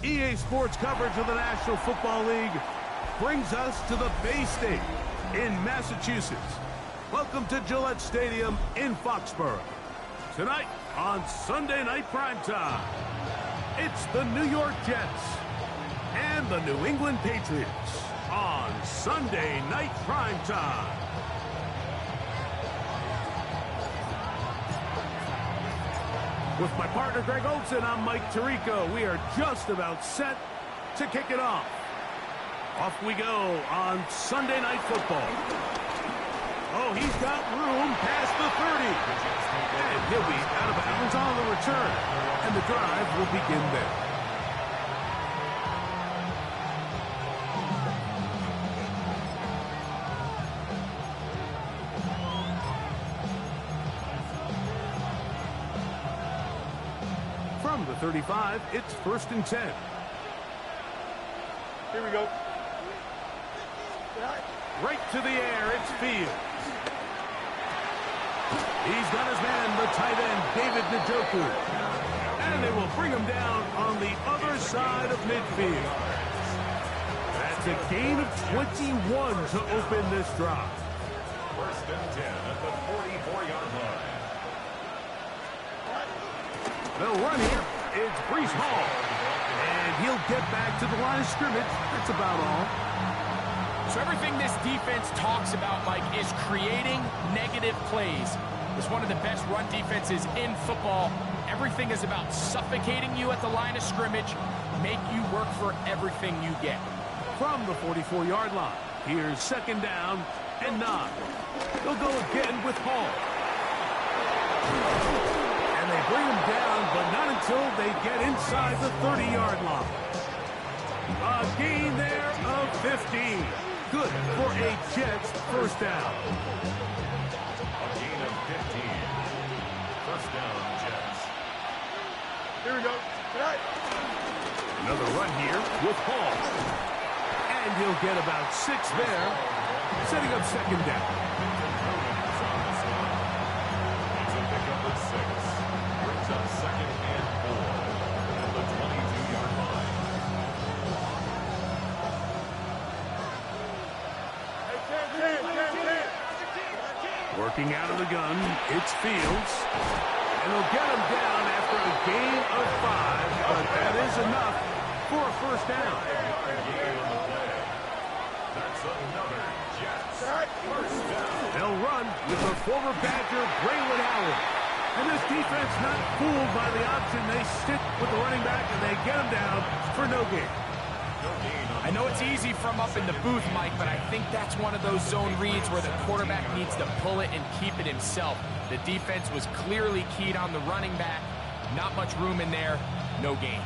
EA Sports coverage of the National Football League brings us to the Bay State in Massachusetts. Welcome to Gillette Stadium in Foxborough. Tonight on Sunday Night Primetime, it's the New York Jets and the New England Patriots on Sunday Night Primetime. With my partner, Greg Olson, I'm Mike Tirico. We are just about set to kick it off. Off we go on Sunday Night Football. Oh, he's got room past the 30. And he'll be out of bounds on the return. And the drive will begin there. From the 35, it's 1st and 10. Here we go. Right to the air, it's Fields. He's got his man, the tight end, David Njoku. And they will bring him down on the other side of midfield. That's a gain of 21 to open this drive. 1st and 10 at the 44-yard line. They'll run here. It's Breece Hall. And he'll get back to the line of scrimmage. That's about all. So everything this defense talks about, Mike, is creating negative plays. It's one of the best run defenses in football. Everything is about suffocating you at the line of scrimmage, make you work for everything you get. From the 44-yard line, here's 2nd down and 9. They'll go again with Hall. And they bring him down, but not until they get inside the 30-yard line. A gain there of 15. Good for a Jets 1st down. A gain of 15. 1st down, Jets. Here we go. Another run here with Hall. And he'll get about 6 there, setting up 2nd down. It's a pickup of 6. Brings up 2nd and 4 at the 22-yard line. Working out of the gun, it's Fields. And they'll get him down after a gain of 5, but that is enough for a 1st down. That's another Jets 1st down. They'll run with the former Badger, Braylon Allen. And this defense not fooled by the option. They stick with the running back, and they get him down for no gain. I know it's easy from up in the booth, Mike, but I think that's one of those zone reads where the quarterback needs to pull it and keep it himself. The defense was clearly keyed on the running back. Not much room in there. No gain.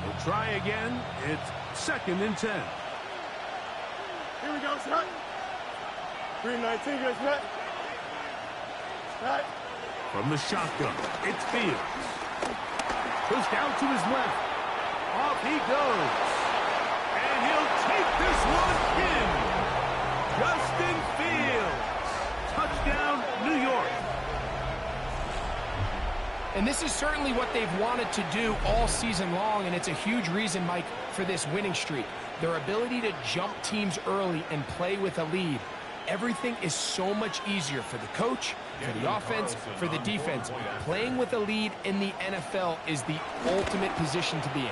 We'll try again. It's 2nd and 10. Here we go, set. 319, guys, set. Set. From the shotgun, it's Fields. Pushed out to his left. Off he goes. And he'll take this one in. Justin Fields. Touchdown, New York. And this is certainly what they've wanted to do all season long, and it's a huge reason, Mike, for this winning streak. Their ability to jump teams early and play with a lead. Everything is so much easier for the coach, for the offense, for the defense. Playing with a lead in the NFL is the ultimate position to be in.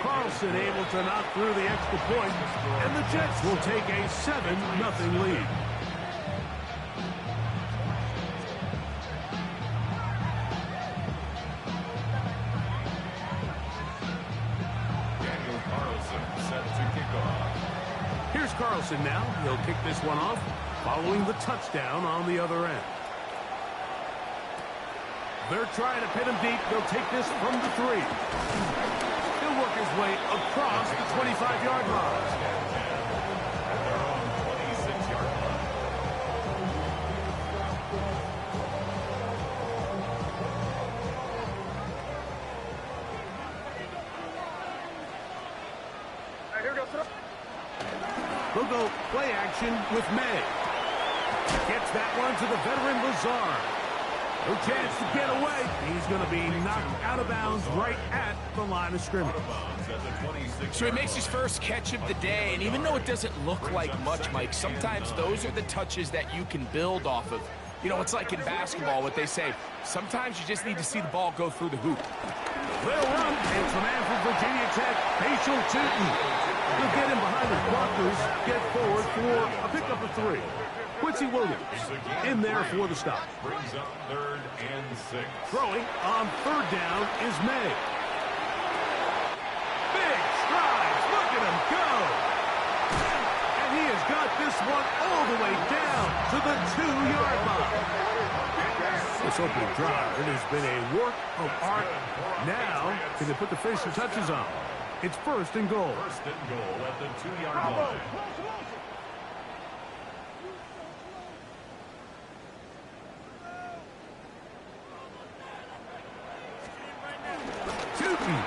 Carlson able to knock through the extra point, and the Jets will take a 7-0 lead. Daniel Carlson set to kick off. Here's Carlson now. He'll kick this one off, following the touchdown on the other end. They're trying to pin him deep. They'll take this from the 3. He'll work his way across the 25-yard line. At their own 26-yard line. Here we go, set. They'll go play action with May. Gets that one to the veteran Lazard. No chance to get away. He's going to be knocked out of bounds right at the line of scrimmage. So he makes his first catch of the day, and even though it doesn't look like much, Mike, sometimes those are the touches that you can build off of. You know, it's like in basketball, what they say, sometimes you just need to see the ball go through the hoop. Little run. It's a man from Virginia Tech, Rachel Tootin. He'll get him behind his blockers, get forward for a pickup of 3. Quincy Williams in there for the stop. Brings up 3rd and 6. Throwing on 3rd down is May. Big strides. Look at him go. And he has got this one all the way down to the 2-yard line. This opening drive, it has been a work of art. Now, can they put the finishing touches on? It's 1st and goal. 1st and goal at the 2-yard line. Tootin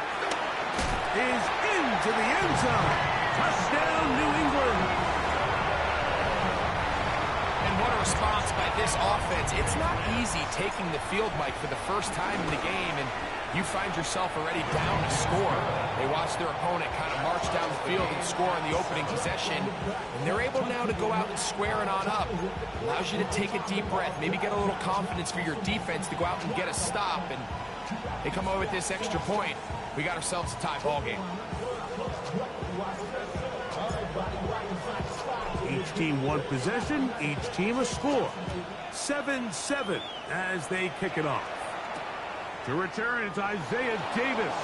is into the end zone. Touchdown, New England. And what a response by this offense. It's not easy taking the field, Mike, for the first time in the game, and you find yourself already down a score. They watch their opponent kind of march down the field and score on the opening possession, and they're able now to go out and square it on up. Allows you to take a deep breath, maybe get a little confidence for your defense to go out and get a stop, and they come away with this extra point. We got ourselves a tie ball game. Each team one possession, each team a score. 7-7 as they kick it off. To return, it's Isaiah Davis.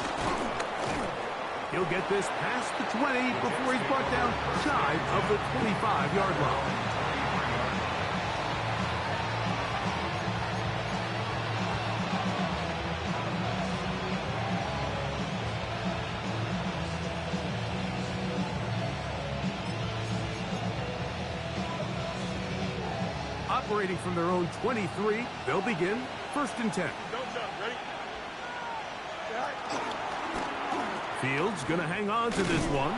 He'll get this past the 20 before he's brought down shy of the 25-yard line. Operating from their own 23, they'll begin 1st and 10. Don't jump. Ready? Fields going to hang on to this one.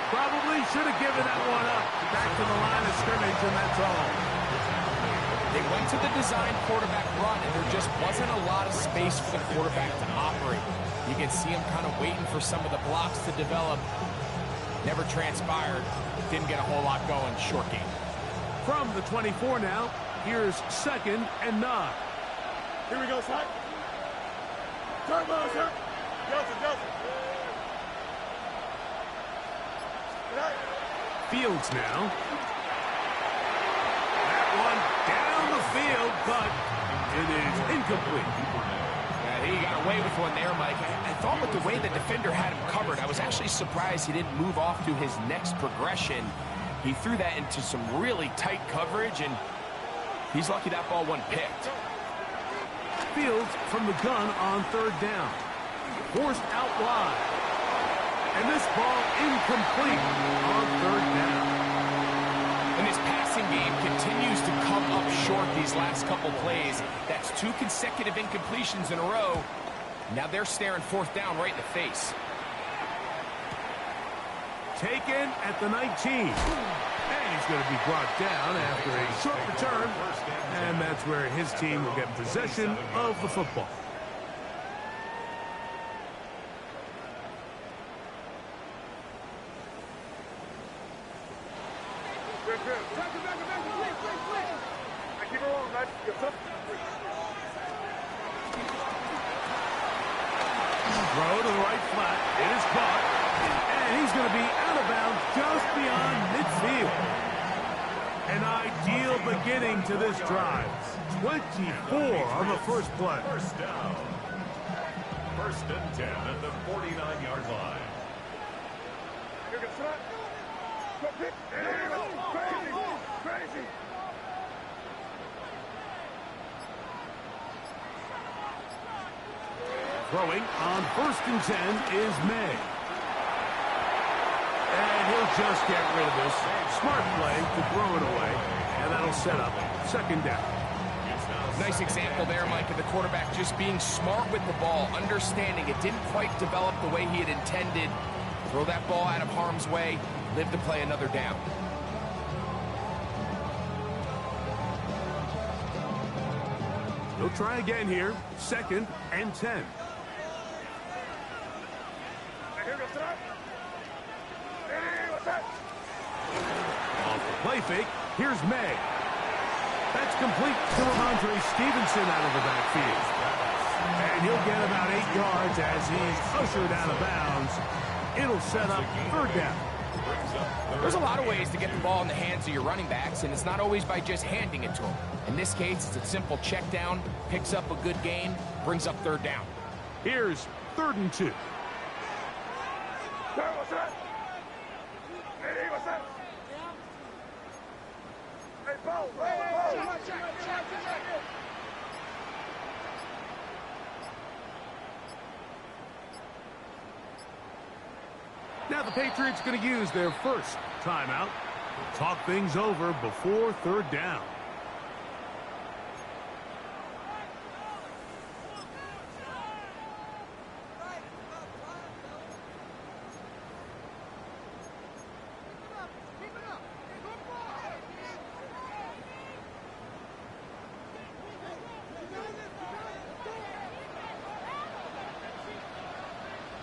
Probably should have given that one up. Back to the line of scrimmage, and that's all. They went to the design quarterback run, and there just wasn't a lot of space for the quarterback to operate. You can see him kind of waiting for some of the blocks to develop. Never transpired. Didn't get a whole lot going. Short game. From the 24 now, here's 2nd and 9. Here we go, son. Turbo, sir. Johnson. Fields now. That one down the field, but it is incomplete. Yeah, he got away with one there, Mike. I thought with the way the defender had him covered, I was actually surprised he didn't move off to his next progression. He threw that into some really tight coverage, and he's lucky that ball wasn't picked. Fields from the gun on 3rd down. Forced out wide. And this ball incomplete on 3rd down. And this passing game continues to come up short these last couple plays. That's 2 consecutive incompletions in a row. Now they're staring 4th down right in the face. Taken at the 19. And he's going to be brought down after a short return. And that's where his team will get possession of the football. Keep it rolling, man. Throw to the right flat. It is caught. And he's going to be out of bounds just beyond midfield. An ideal beginning to this drive. 24 on the first play. 1st down. 1st and 10 at the 49-yard line. Here goes, son. Go pick. Crazy. Throwing on 1st and 10 is May. And he'll just get rid of this. Smart play to throw it away. And that'll set up 2nd down. Nice example there, Mike, of the quarterback just being smart with the ball, understanding it didn't quite develop the way he had intended. Throw that ball out of harm's way, live to play another down. They'll try again here. 2nd and 10. Here goes that. Hey, what's that? Off the play fake, here's May. That's complete to Ramondre Stevenson out of the backfield. And he'll get about 8 yards as he's ushered out of bounds. It'll set up 3rd down. There's a lot of ways to get the ball in the hands of your running backs, and it's not always by just handing it to them. In this case, it's a simple check down, picks up a good gain, brings up 3rd down. Here's 3rd and 2. Hey, what's that? Hey, what's that? Hey, Pball, Pball. Now the Patriots going to use their first timeout. Talk things over before 3rd down.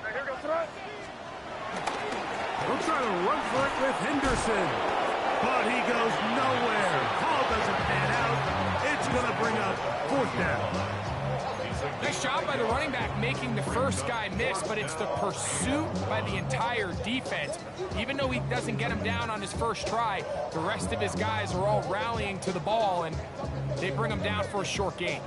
Hey, here goes that. They'll try to run for it with Henderson. But he goes nowhere. Call doesn't pan out. It's going to bring up 4th down. Nice job by the running back making the first guy miss, but it's the pursuit by the entire defense. Even though he doesn't get him down on his first try, the rest of his guys are all rallying to the ball, and they bring him down for a short gain.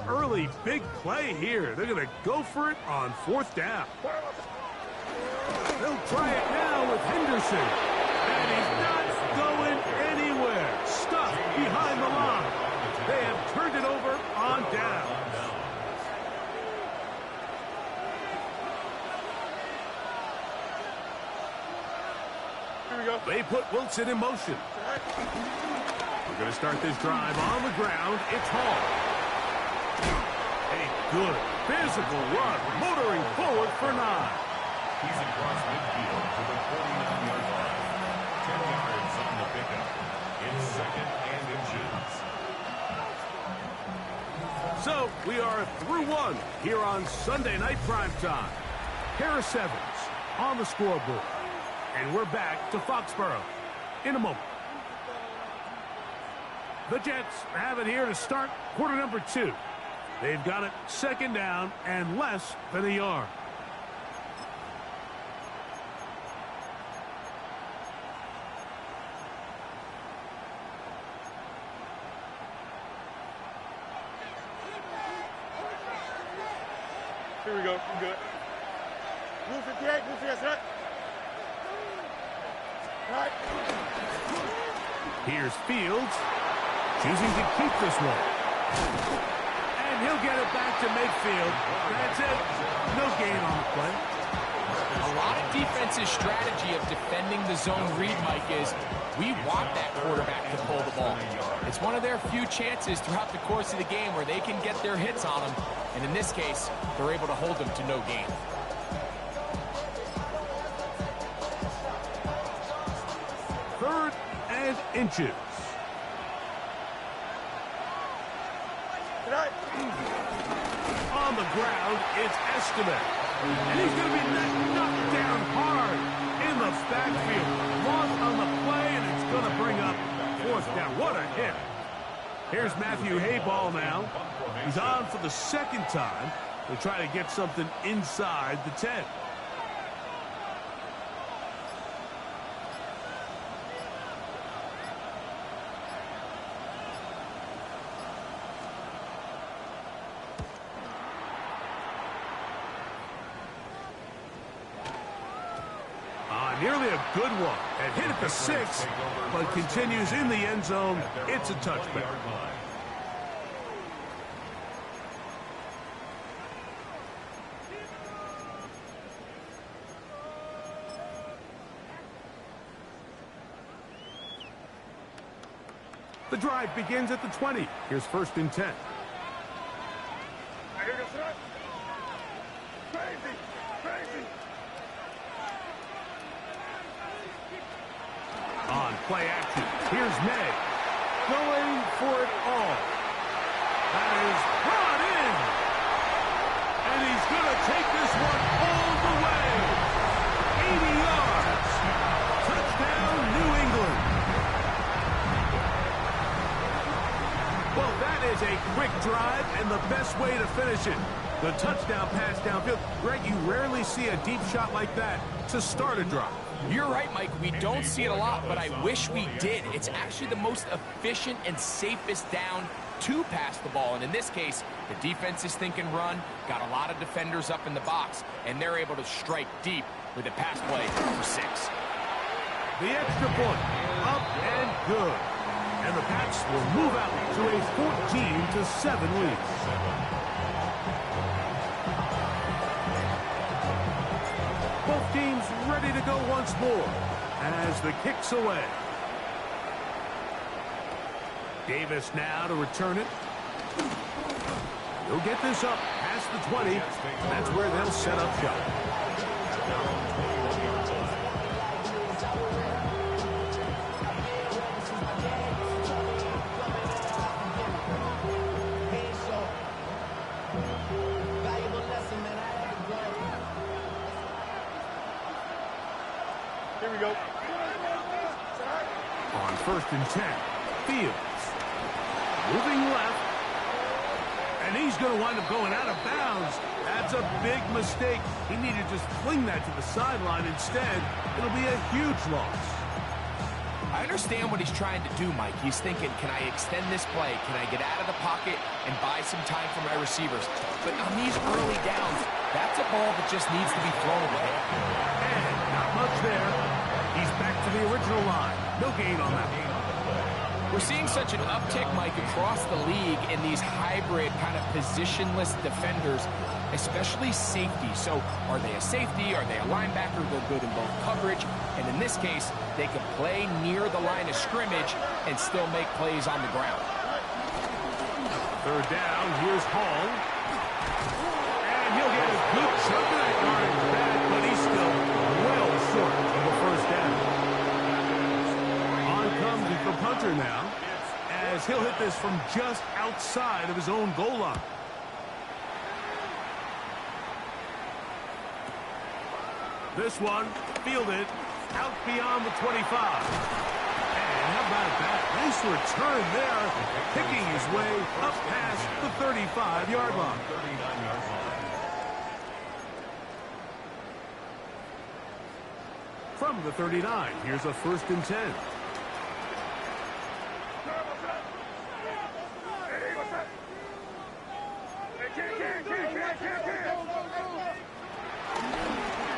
Early big play here. They're going to go for it on 4th down. They'll try it now with Henderson. And he's not going anywhere. Stuck behind the line. They have turned it over on down. Here we go. They put Wilson in motion. We're going to start this drive on the ground. It's Hall. A good physical run, motoring forward for 9. He's across midfield to the 49-yard line. 10 yards on the pickup. It's 2nd and inches. So we are through 1 here on Sunday Night Primetime. Harris Evans on the scoreboard. And we're back to Foxborough in a moment. The Jets have it here to start quarter number 2. They've got it 2nd down and less than a yard. Here we go. I'm good. Blue 58, blue 58, right? Right. Here's Fields, choosing to keep this one. And he'll get it back to midfield. That's it. No gain on the play. A lot of defense's strategy of defending the zone read, Mike, is we want that quarterback to pull the ball. It's one of their few chances throughout the course of the game where they can get their hits on him. And in this case, they're able to hold him to no gain. Third and inches. Tonight. On the ground, it's Esteban. And he's going to be knocked down hard in the backfield. Lost on the play, and it's going to bring up 4th down. What a hit. Here's Matthew Pball now. He's on for the 2nd time to try to get something inside the 10. Nearly a good one. And hit at the 6, but continues in the end zone. It's a touchback. The drive begins at the 20. Here's 1st and 10. Here goes that. Crazy. On play action, here's May. Going for it all. That is brought in. And he's going to take this one all the way. 80 yards. Touchdown, New England. Well, that is a quick drive and the best way to finish it. The touchdown pass downfield. Greg, you rarely see a deep shot like that to start a drive. You're right, Mike. We don't see it a lot, but I wish we did. It's actually the most efficient and safest down to pass the ball. And in this case, the defense is thinking run, got a lot of defenders up in the box, and they're able to strike deep with a pass play for 6. The extra point, up and good. And the Pats will move out to a 14-7 lead. Both teams ready to go once more as the kick's away. Davis now to return it. He'll get this up past the 20. That's where they'll set up shop. Here we go. On 1st and 10, Fields moving left, and he's going to wind up going out of bounds. That's a big mistake. He needed to just fling that to the sideline instead. It'll be a huge loss. I understand what he's trying to do, Mike. He's thinking, can I extend this play? Can I get out of the pocket and buy some time for my receivers? But on these early downs, that's a ball that just needs to be thrown away. And not much there. He's back to the original line. No gain on that. We're seeing such an uptick, Mike, across the league in these hybrid kind of positionless defenders, especially safety. So are they a safety? Are they a linebacker? They're good in both coverage. And in this case, they can play near the line of scrimmage and still make plays on the ground. 3rd down, here's Hall. And he'll get a good chunk of that yardage back, but he's still well short of the 1st down. On comes the punter now, as he'll hit this from just outside of his own goal line. This one fielded out beyond the 25. And how about that? Nice return there, picking his way up past the 35-yard line. From the 39, here's a 1st and 10.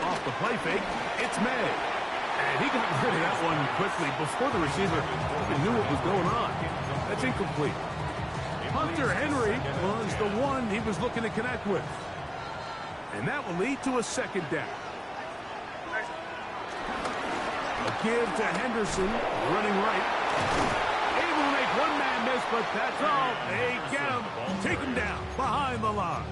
Off the play fake, it's May. And he got rid of that one quickly before the receiver even knew what was going on. That's incomplete. Hunter Henry was the one he was looking to connect with. And that will lead to a 2nd down. A give to Henderson, running right. Able to make one man miss, but that's all. They get him. Take him down behind the line.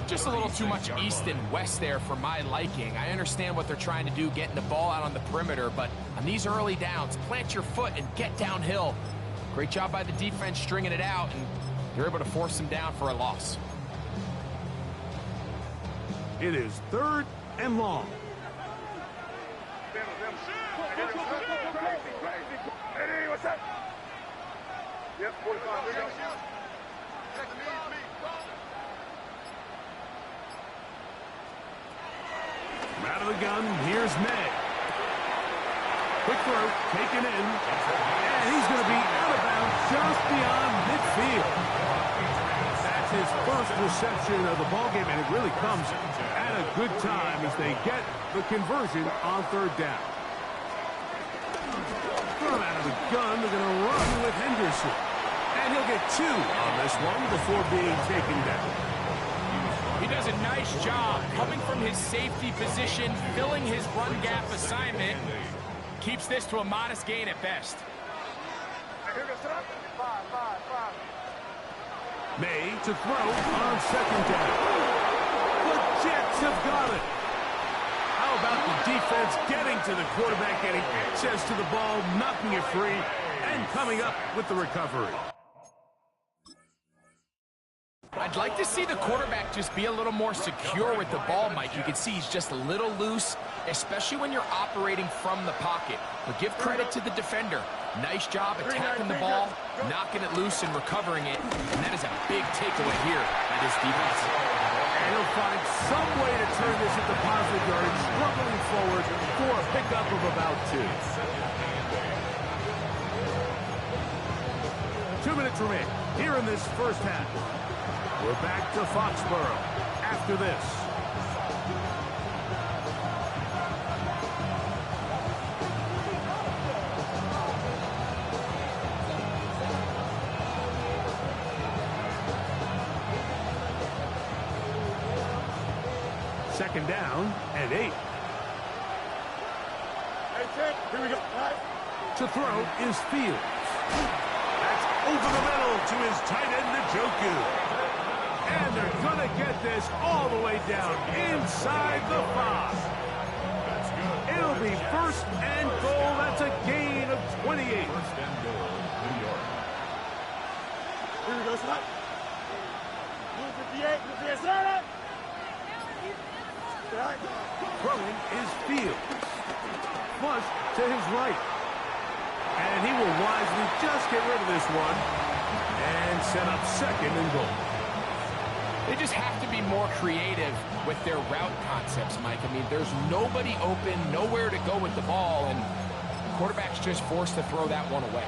Just a little too much east and west there for my liking. I understand what they're trying to do, getting the ball out on the perimeter, but on these early downs, plant your foot and get downhill. Great job by the defense stringing it out, and they're able to force them down for a loss. It is 3rd and long. Hey, what's up? Yep, 45. Here we go. Out of the gun, here's May. Quick throw, taken in, and he's going to be out of bounds just beyond midfield. That's his first reception of the ballgame, and it really comes at a good time as they get the conversion on 3rd down. Thrown out of the gun, they're going to run with Henderson. And he'll get 2 on this one before being taken down. He does a nice job coming from his safety position, filling his run gap assignment. Keeps this to a modest gain at best. May to throw on 2nd down. The Jets have got it. How How about the defense getting to the quarterback, getting access to the ball, knocking it free, and coming up with the recovery? I'd like to see the quarterback just be a little more secure with the ball, Mike. You can see he's just a little loose, especially when you're operating from the pocket. But give credit to the defender. Nice job attacking the ball, knocking it loose and recovering it. And that is a big takeaway here by this defense. And he'll find some way to turn this into positive yardage, struggling forward for a pickup of about 2. 2 minutes remain here in this first half. We're back to Foxborough after this. Second down and 8. Hey, Ted, here we go. To throw is Fields. That's over the middle to his tight end, Njoku. And they're going to get this all the way down inside the 5. It'll be first and goal. That's a gain of 28. First and goal, New York. Here we go, son. 58, 58, son. Throwing is Fields. Flush to his right. And he will wisely just get rid of this one and set up second and goal. They just have to be more creative with their route concepts, Mike. I mean, there's nobody open, nowhere to go with the ball, and the quarterback's just forced to throw that one away.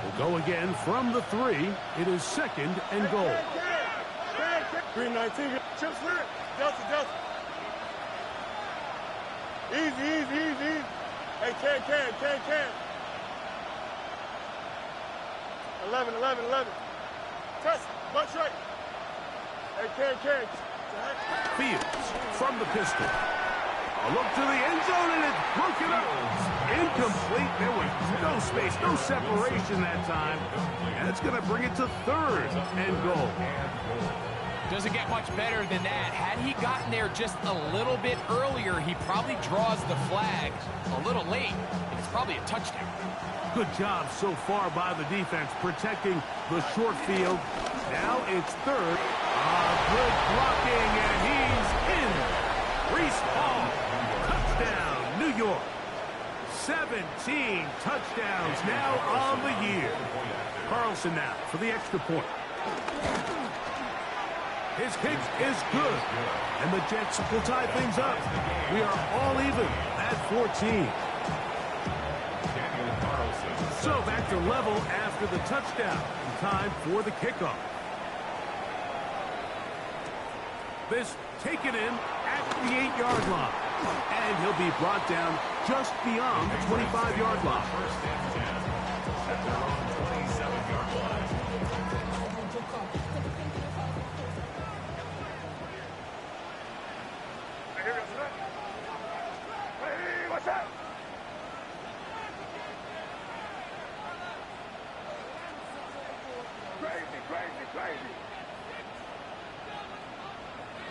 We'll go again from the 3. It is second and goal. Green 19, chip slit. Delta. Easy. Hey, can. 11. Test, bunch right. Hey, can. Fields from the pistol. A look to the end zone, and it's broken up. Incomplete. There was no space, no separation that time. And it's going to bring it to third and goal. Doesn't get much better than that. Had he gotten there just a little bit earlier, he probably draws the flag a little late, and it's probably a touchdown. Good job so far by the defense protecting the short field. Now it's third. Good blocking, and he's in. Pball, touchdown, New York. 17 touchdowns now on the year. Carlson now for the extra point. His kick is good, and the Jets will tie things up. We are all even at 14. So back to level after the touchdown. Time for the kickoff. This taken in at the 8-yard line. And he'll be brought down just beyond the 25-yard line. First and 10 at their own 27-yard line. Hey, here we go, son. Hey, what's up? Crazy.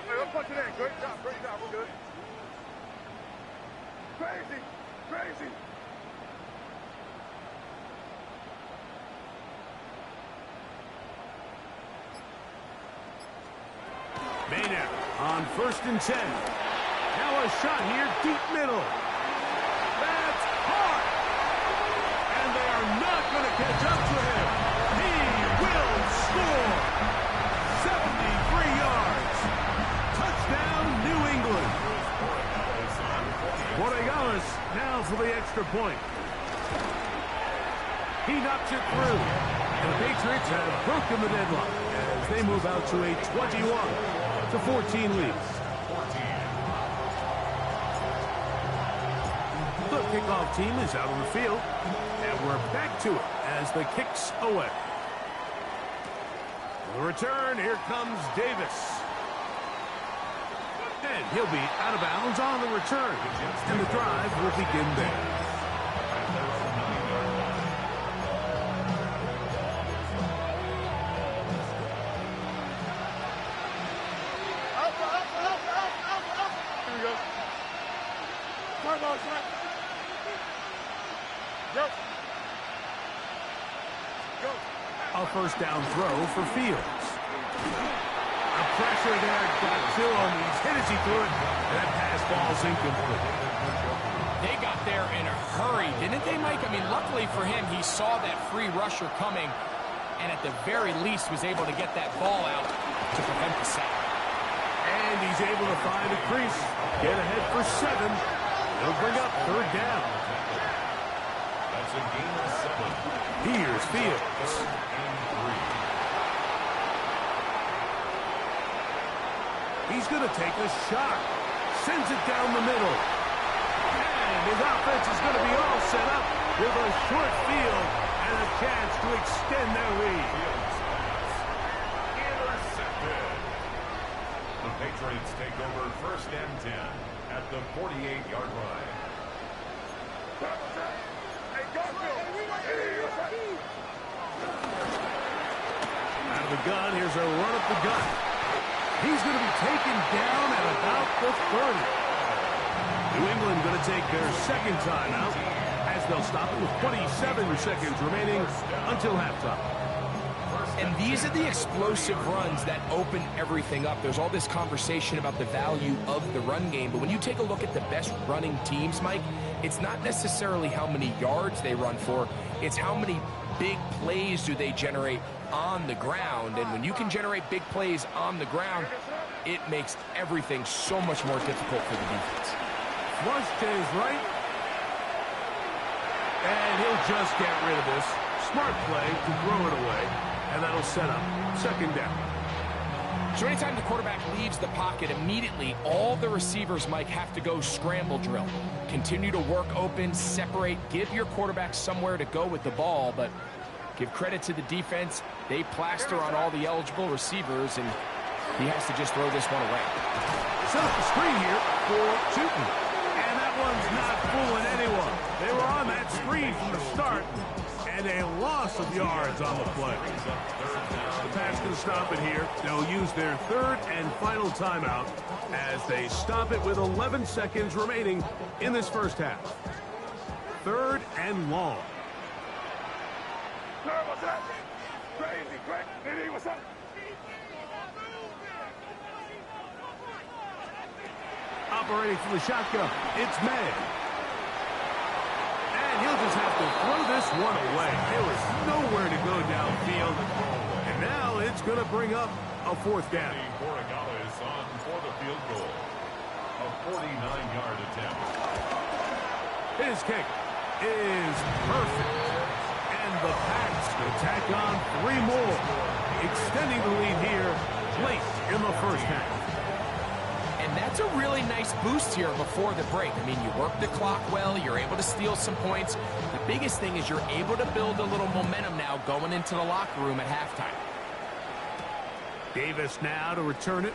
Hey, let's punch it in. Great job. We're good. Crazy. Maynard on first and 10. Now a shot here, deep middle. That's hard. And they are not going to catch up to him. He will score. 73 yards. Touchdown, New England. Borregales now for the extra point. He knocks it through. The Patriots have broken the deadlock as they move out to a 21-14 lead. The kickoff team is out on the field, and we're back to it as the kick's away. The return, here comes Davis. And he'll be out of bounds on the return, and the drive will begin there. first down throw for Fields. The pressure there got to him. He's hit as he threw it, and that pass ball's incomplete. They got there in a hurry, didn't they, Mike? I mean, luckily for him, he saw that free rusher coming, and at the very least was able to get that ball out to prevent the sack. And he's able to find a crease, get ahead for 7. He'll bring up third down. That's a gain of 7. Here's Fields. He's going to take a shot. Sends it down the middle. And his offense is going to be all set up with a short field and a chance to extend their lead. Intercepted. The Patriots take over first and 10 at the 48-yard line. Out of the gun, here's a run up the gut. He's going to be taken down at about the 30. New England going to take their second timeout as they'll stop it with 27 seconds remaining until halftime. And these are the explosive runs that open everything up. There's all this conversation about the value of the run game, but when you take a look at the best running teams, Mike, it's not necessarily how many yards they run for, it's how many big plays do they generate on the ground. And when you can generate big plays on the ground, it makes everything so much more difficult for the defense. Flush to his right. And he'll just get rid of this. Smart play to throw it away. And that'll set up second down. So anytime the quarterback leaves the pocket, immediately all the receivers, Mike, have to go scramble drill. Continue to work open, separate, give your quarterback somewhere to go with the ball, but give credit to the defense. They plaster on all the eligible receivers, and he has to just throw this one away. Set up the screen here for Tootin. And that one's not fooling anyone. They were on that screen from the start, and a loss of yards on the play. The pass can stop it here. They'll use their third and final timeout as they stop it with 11 seconds remaining in this first half. Third and long. Sir, what's up? Crazy, Diddy, what's up? Operating from the shotgun, it's May. And he'll just have to throw this one away. There was nowhere to go downfield. And now it's going to bring up a fourth down. Borregala is on for the field goal. A 49-yard attempt. His kick is perfect. And the Pats will tack on 3 more, extending the lead here late in the first half. And that's a really nice boost here before the break. I mean, you work the clock well, you're able to steal some points. The biggest thing is you're able to build a little momentum now going into the locker room at halftime. Davis now to return it.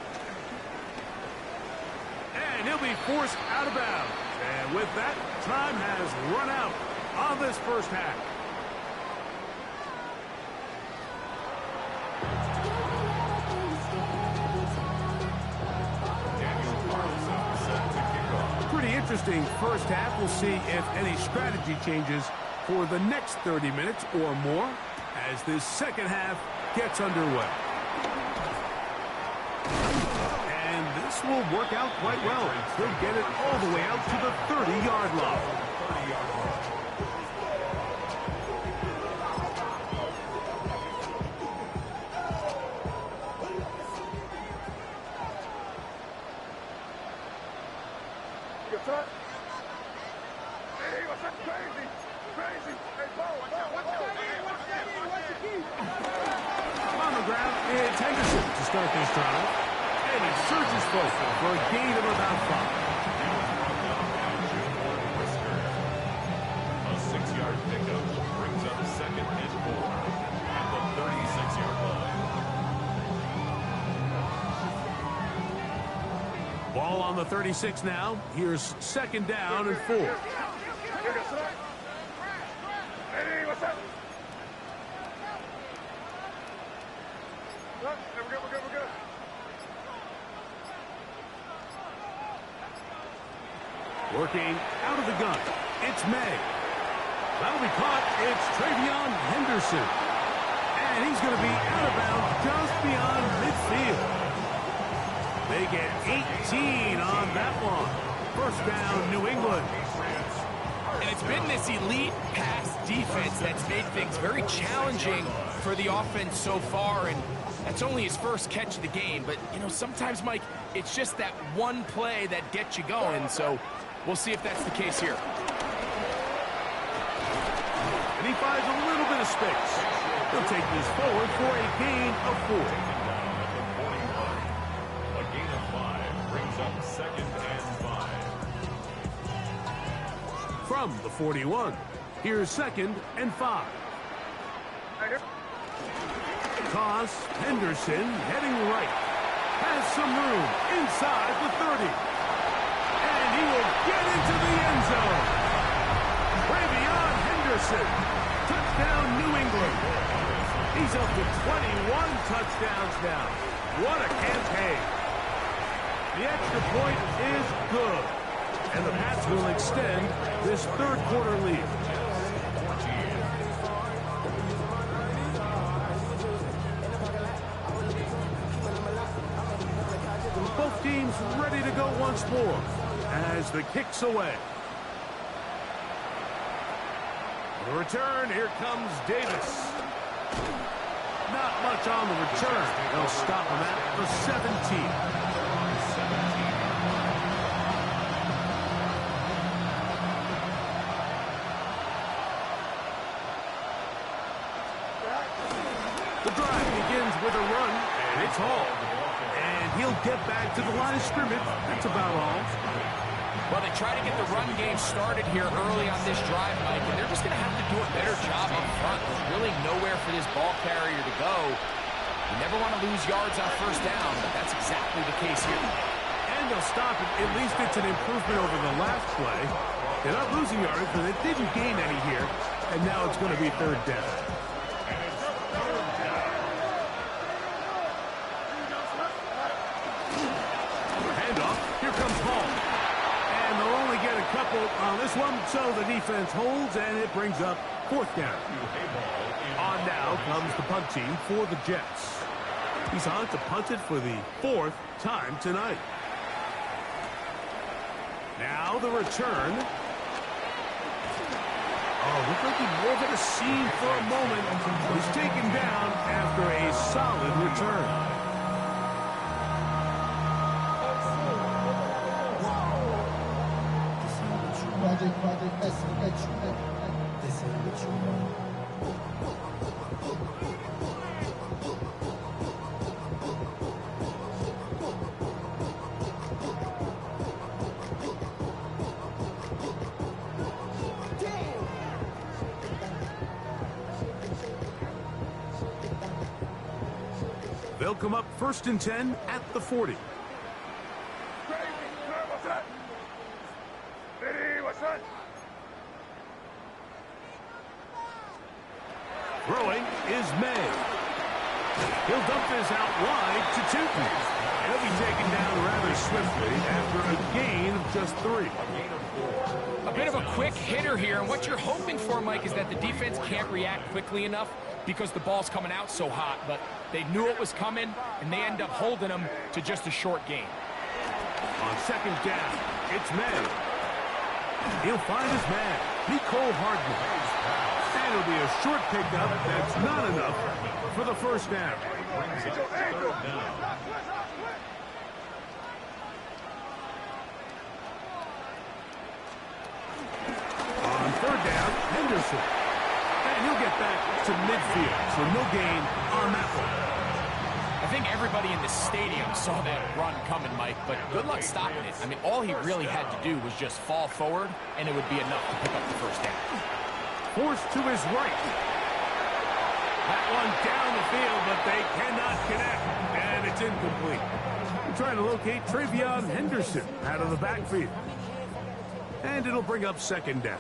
And he'll be forced out of bounds. And with that, time has run out on this first half. Pretty interesting first half. We'll see if any strategy changes for the next 30 minutes or more as this second half gets underway. And this will work out quite well. He'll get it all the way out to the 30-yard line. On the ground, it's Henderson to start this drive. And he surges forward for a gain of about 5. A 6-yard pickup brings up second and 4 at the 36-yard line. Ball on the 36 now. Here's second down and 4. Diddy, what's up? We're good. Working out of the gun. It's May. That'll be caught. It's Travion Henderson. And And he's going to be out of bounds just beyond midfield. They get 18 on that one. First down, New England. And it's been this elite pass defense that's made things very challenging for the offense so far, and that's only his first catch of the game. But, you know, sometimes, Mike, it's just that one play that gets you going, so we'll see if that's the case here. And he finds a little bit of space. He'll take this forward for a gain of 4. A gain of 5 brings up 2nd and 5. From the 41, here's 2nd and 5. Toss, Henderson heading right. Has some room inside the 30. And he will get into the end zone. Ravion Henderson. Touchdown, New England. He's up to 21 touchdowns now. What a campaign. The extra point is good. And the Pats will extend this third quarter lead. Both teams ready to go once more as the kick's away. The return, here comes Davis. Not much on the return. They'll stop him at the 17. The drive begins with a run, and it's Hall. And he'll get back to the line of scrimmage. That's about all. Well, they try to get the run game started here early on this drive, Mike, and they're just going to have to do a better job up front. There's really nowhere for this ball carrier to go. You never want to lose yards on first down, but that's exactly the case here. And they'll stop it. At least it's an improvement over the last play. They're not losing yards, but they didn't gain any here. And now it's going to be third down. Handoff. Here comes Hall. And they'll only get a couple on this one, so the defense holds, and it brings up fourth down. On now comes the punt team for the Jets. He's on to punt it for the 4th time tonight. Now the return. Oh, looked like he wore a seam for a moment. He's taken down after a solid return. They'll come up 1st and 10 at the 40. Throwing is May. He'll dump this out wide to Tootin. He'll be taken down rather swiftly after a gain of just 3. A bit of a quick hitter here, and what you're hoping for, Mike, is that the defense can't react quickly enough because the ball's coming out so hot, but they knew it was coming, and they end up holding them to just a short gain. On 2nd down, it's May. He'll find his man, Nicole Hardman. And it'll be a short pickup that's not enough for the first down. On 3rd down, Henderson. And he'll get back to midfield, so no gain on that one. I think everybody in the stadium saw that run coming, Mike, but good luck stopping it. I mean, all he really had to do was just fall forward, and it would be enough to pick up the first down. Forced to his right. That one down the field, but they cannot connect, and it's incomplete. They're trying to locate Travion Henderson out of the backfield. And it'll bring up 2nd down.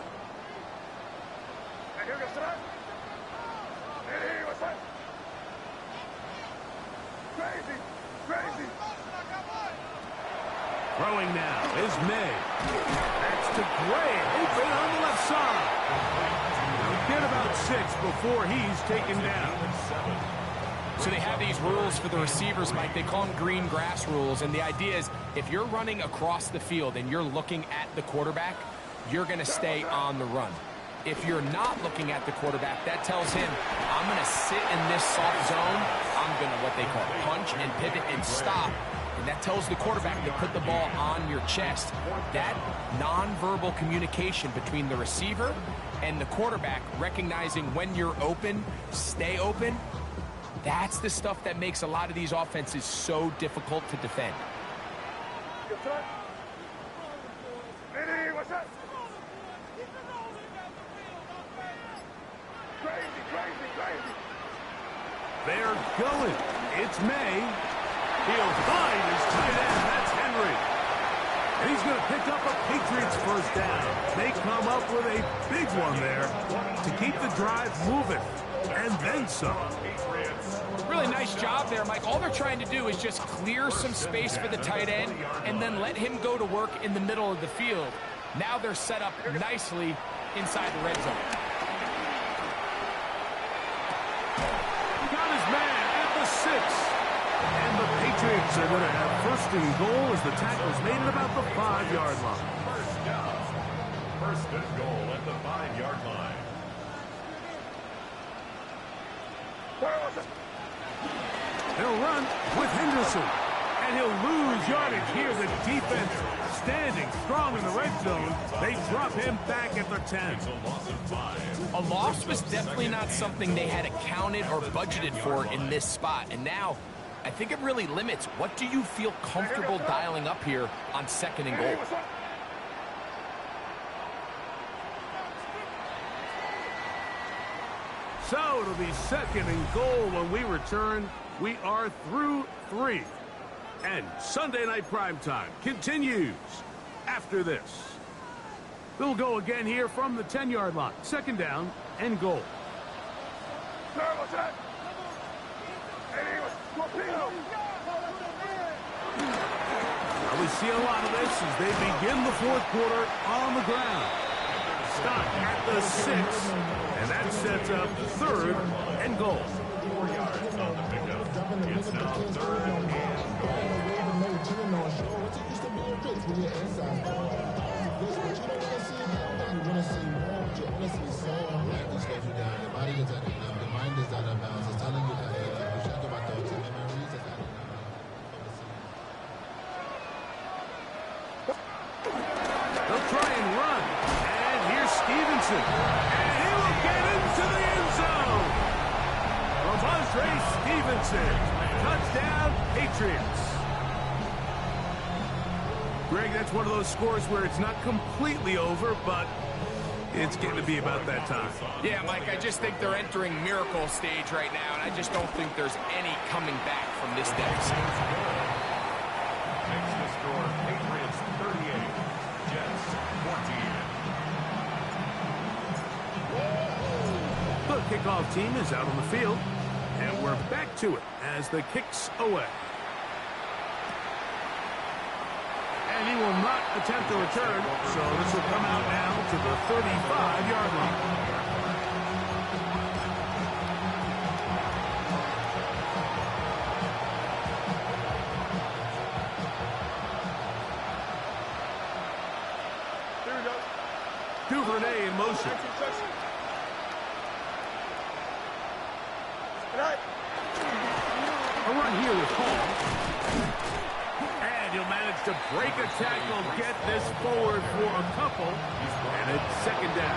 Throwing now is May. That's to Gray, open on the left side. get about 6 before he's taken down. So they have these rules for the receivers, Mike. They call them green grass rules. And the idea is if you're running across the field and you're looking at the quarterback, you're going to stay on the run. If you're not looking at the quarterback, that tells him, I'm going to sit in this soft zone. I'm going to, what they call, punch and pivot and stop. And that tells the quarterback to put the ball on your chest. That nonverbal communication between the receiver and the quarterback, recognizing when you're open, stay open, that's the stuff that makes a lot of these offenses so difficult to defend. What's up? Crazy. They're going. It's May. He'll find his tight end. That's Henry. And he's going to pick up a Patriots first down. They come up with a big one there to keep the drive moving. And then some. Really nice job there, Mike. All they're trying to do is just clear some space for the tight end and then let him go to work in the middle of the field. Now they're set up nicely inside the red zone. Got his man at the 6. And the Patriots are going to have first and goal as the tackle's made at about the 5-yard line. First down. First and goal at the 5-yard line. He'll run with Henderson. And he'll lose yardage here. The defense standing strong in the red zone. They drop him back at the 10. A loss was definitely not something they had accounted or budgeted for in this spot. And now, I think it really limits what do you feel comfortable dialing up here on second and goal. So it'll be second and goal when we return. We are through 3. And Sunday Night Primetime continues after this. They'll go again here from the 10-yard line. Second down and goal. Now we see a lot of this as they begin the 4th quarter on the ground. Stop at the 6. And that sets up 3rd and goal. 4 yards on the pickup. It's now 3rd and goal. They'll try and run. And here's Stevenson. And he will get into the end zone. Stevenson. Touchdown, Patriots. Greg, that's one of those scores where it's not completely over, but it's getting to be about that time. Yeah, Mike, I just think they're entering miracle stage right now, and I just don't think there's any coming back from this deficit. Makes the score Patriots 38, Jets 14. The kickoff team is out on the field, and we're back to it as the kick's away. And he will not attempt a return, so this will come out now to the 35-yard line. Here we go. Duvernay in motion. A run here with Hall. And he'll manage to break a tackle, get this forward for a couple, and it's second down.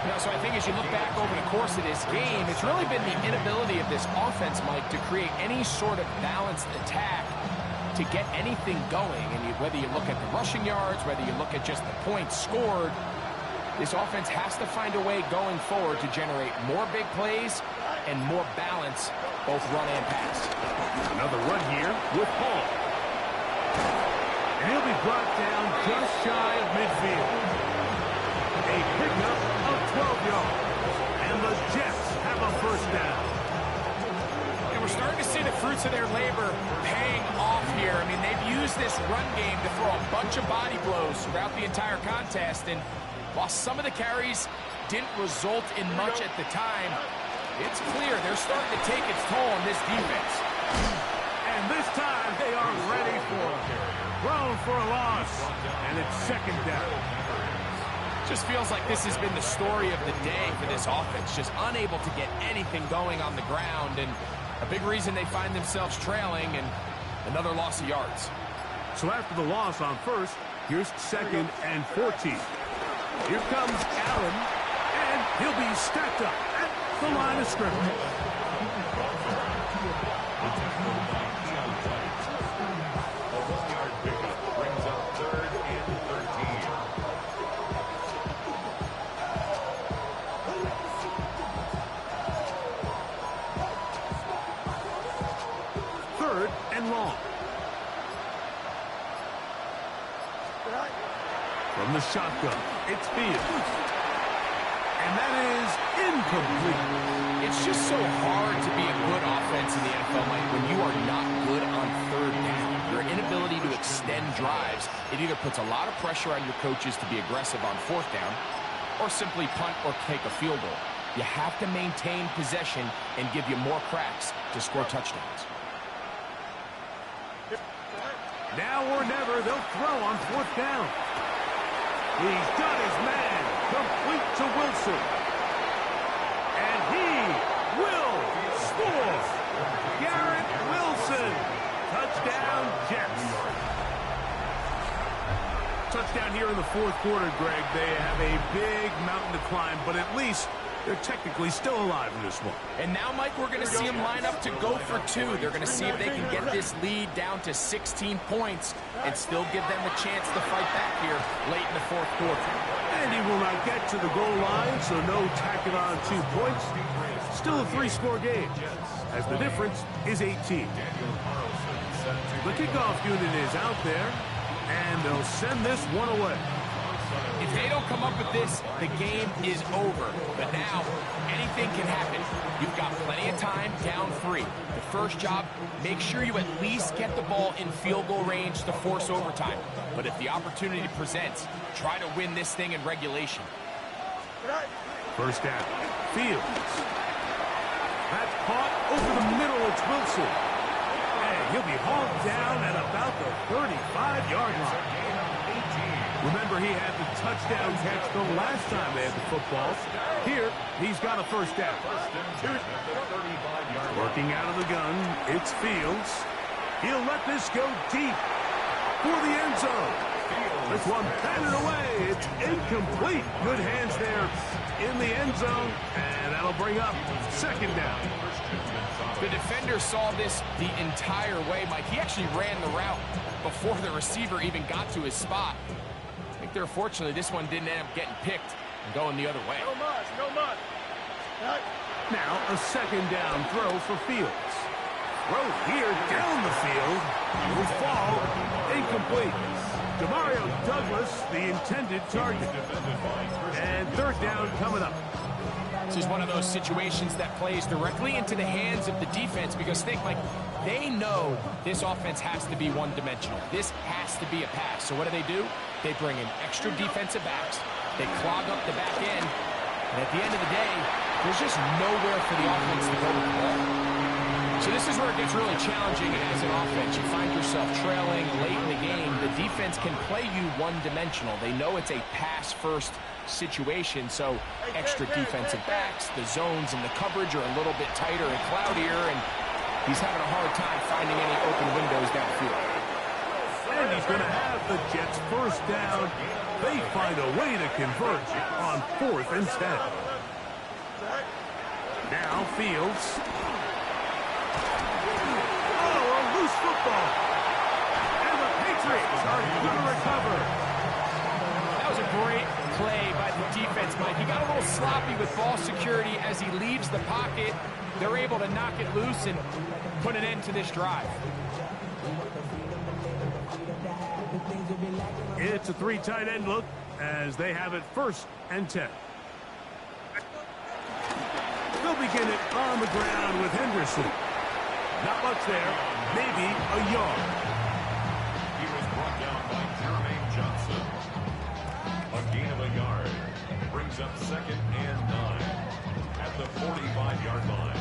You know, so I think as you look back over the course of this game, it's really been the inability of this offense, Mike, to create any sort of balanced attack to get anything going. And whether you look at the rushing yards, whether you look at just the points scored, this offense has to find a way going forward to generate more big plays and more balance, both run and pass. Another run here with Hall. And he'll be brought down just shy of midfield. A pickup of 12 yards. And the Jets have a first down. And we're starting to see the fruits of their labor paying off here. I mean, they've used this run game to throw a bunch of body blows throughout the entire contest. And while some of the carries didn't result in much at the time, it's clear they're starting to take its toll on this defense. And this time they are ready for it. Thrown for a loss, and it's second down. Just feels like this has been the story of the day for this offense, just unable to get anything going on the ground, and a big reason they find themselves trailing and another loss of yards. So after the loss on first, here's 2nd and 14. Here comes Allen, and he'll be stacked up at the line of scrimmage. A 1-yard pickup brings up 3rd and 13. Third and long. From the shotgun, it's Fields. And that is incomplete. It's just so hard to be a good offense in the NFL, Mike, when you are not good on 3rd down. Your inability to extend drives, it either puts a lot of pressure on your coaches to be aggressive on 4th down or simply punt or take a field goal. You have to maintain possession and give you more cracks to score touchdowns. Now or never, they'll throw on 4th down. He's got his man, complete to Wilson. And he will score. Garrett Wilson. Touchdown, Jets. Touchdown here in the 4th quarter, Greg. They have a big mountain to climb, but at least they're technically still alive in this one. And now, Mike, we're going to see them line up to go for 2. They're going to see if they can get this lead down to 16 points and still give them a chance to fight back here late in the 4th quarter. And he will not get to the goal line, so no tacking on 2 points. Still a 3-score game, as the difference is 18. The kickoff unit is out there, and they'll send this one away. If they don't come up with this, the game is over. But now, anything can happen. You've got plenty of time, down 3. The first job, make sure you at least get the ball in field goal range to force overtime. But if the opportunity presents, try to win this thing in regulation. First down, Fields. That's caught over the middle. It's Wilson. And he'll be hauled down at about the 35-yard line. Remember, he had the touchdown catch the last time they had the football. Here, he's got a first down. Working out of the gun, it's Fields. He'll let this go deep for the end zone. This one batted away. It's incomplete. Good hands there in the end zone, and that'll bring up 2nd down. The defender saw this the entire way, Mike. He actually ran the route before the receiver even got to his spot. I think they're fortunately this one didn't end up getting picked and going the other way. No mud. Now a 2nd down throw for Fields. Throw here down the field. Will fall. Incomplete. Demario Douglas, the intended target. And 3rd down coming up. This is one of those situations that plays directly into the hands of the defense because think, like, they know this offense has to be one-dimensional. This has to be a pass. So what do? They bring in extra defensive backs. They clog up the back end. And at the end of the day, there's just nowhere for the offense to go with the ball. So this is where it gets really challenging as an offense. You find yourself trailing late in the game. The defense can play you one-dimensional. They know it's a pass-first situation, so extra defensive backs, the zones and the coverage are a little bit tighter and cloudier, and he's having a hard time finding any open windows downfield. And he's going to have the Jets first down. They find a way to convert on 4th and 10. Now Fields. Oh, a loose football. And the Patriots are going to recover. That was a great play by the defense, Mike. He got a little sloppy with ball security as he leaves the pocket. They're able to knock it loose and put an end to this drive. It's a 3 tight end look as they have it 1st and 10. They'll begin it on the ground with Henderson. Not much there, maybe a yard. He was brought down by Jermaine Johnson. A gain of a yard brings brings up 2nd and 9 at the 45-yard line.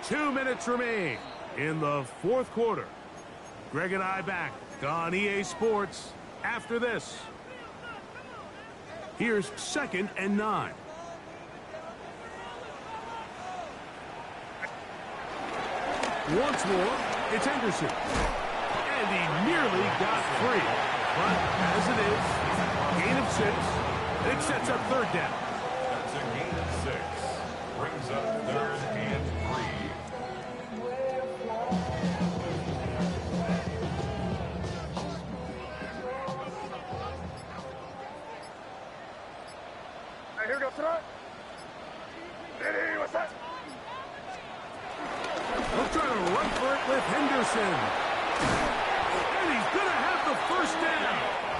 Two minutes remain in the fourth quarter. Greg and I back on EA Sports after this. Here's 2nd and 9. Once more, it's Henderson. And he nearly got free. But as it is, gain of 6. It sets up 3rd down. That's a gain of 6. Brings up 3rd and 3. Hey, here we go, tonight. Hey, what's that? He'll try to run for it with Henderson. And he's going to have the 1st down.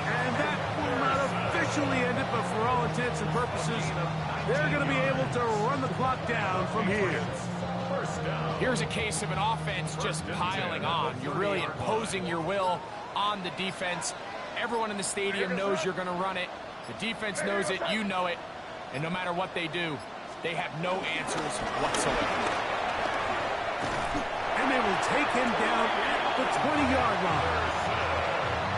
And that will not officially end it, but for all intents and purposes, they're going to be able to run the clock down from here. Here's a case of an offense just piling on. You're really imposing your will on the defense. Everyone in the stadium knows you're going to run it. The defense knows it, you know it. And no matter what they do, they have no answers whatsoever. And they will take him down at the 20-yard line.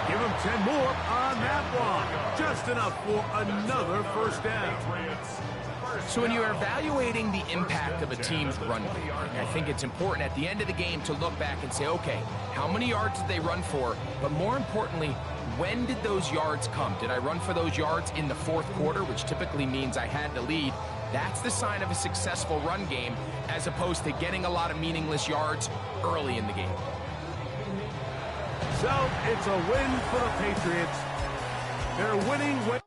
Give him 10 more on that one. Just enough for another 1st down. So when you're evaluating the impact of a team's run game, I think it's important at the end of the game to look back and say, okay, how many yards did they run for? But more importantly, when did those yards come? Did I run for those yards in the 4th quarter, which typically means I had to lead? That's the sign of a successful run game, as opposed to getting a lot of meaningless yards early in the game. So it's a win for the Patriots. They're winning with